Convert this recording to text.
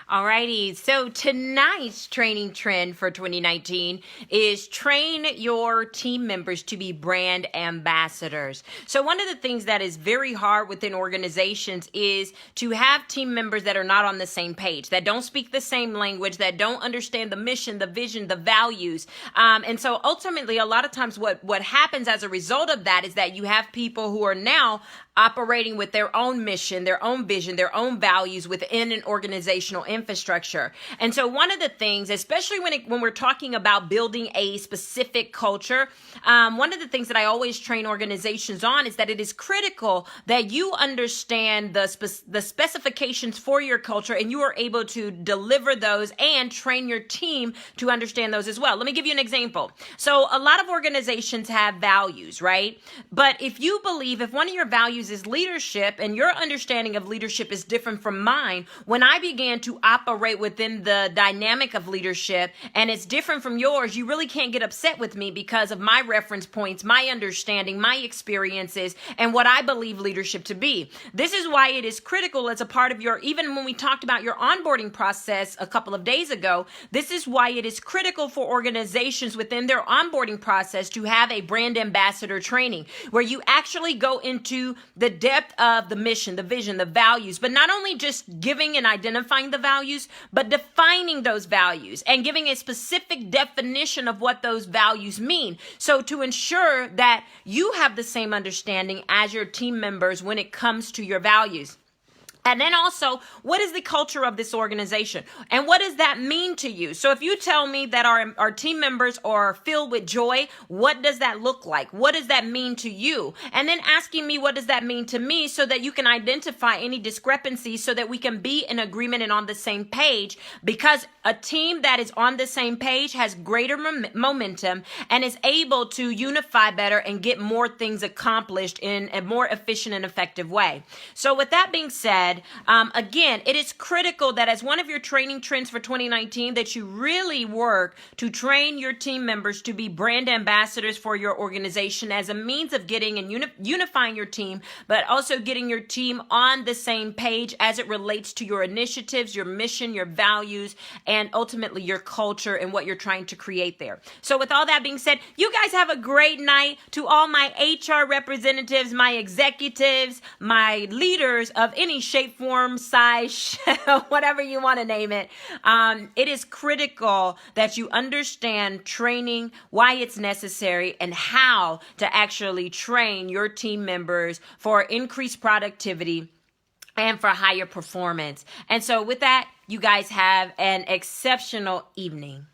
Alrighty, so tonight's training trend for 2019 is train your team members to be brand ambassadors. So one of the things that is very hard within organizations is to have team members that are not on the same page, that don't speak the same language, that don't understand the mission, the vision, the values. And so ultimately, a lot of times what happens as a result of that is that you have people who are now operating with their own mission, their own vision, their own values within an organizational infrastructure. And so one of the things, especially when we're talking about building a specific culture, one of the things that I always train organizations on is that it is critical that you understand the specifications for your culture and you are able to deliver those and train your team to understand those as well. Let me give you an example. So a lot of organizations have values, right? But if one of your values is leadership and your understanding of leadership is different from mine, when I began to operate within the dynamic of leadership and it's different from yours, you really can't get upset with me because of my reference points, my understanding, my experiences, and what I believe leadership to be. This is why it is critical as a part of even when we talked about your onboarding process a couple of days ago, this is why it is critical for organizations within their onboarding process to have a brand ambassador training where you actually go into the depth of the mission, the vision, the values, but not only just giving and identifying the values, but defining those values and giving a specific definition of what those values mean. So to ensure that you have the same understanding as your team members when it comes to your values. And then also, what is the culture of this organization? And what does that mean to you? So if you tell me that our team members are filled with joy, what does that look like? What does that mean to you? And then asking me, what does that mean to me, so that you can identify any discrepancies so that we can be in agreement and on the same page, because a team that is on the same page has greater momentum and is able to unify better and get more things accomplished in a more efficient and effective way. So with that being said, again, it is critical that as one of your training trends for 2019, that you really work to train your team members to be brand ambassadors for your organization as a means of getting and unifying your team, but also getting your team on the same page as it relates to your initiatives, your mission, your values, and ultimately your culture and what you're trying to create there. So with all that being said, you guys have a great night. To all my HR representatives, my executives, my leaders of any shape, form, size, whatever you want to name it. It is critical that you understand training, why it's necessary, and how to actually train your team members for increased productivity and for higher performance. And so with that, you guys have an exceptional evening.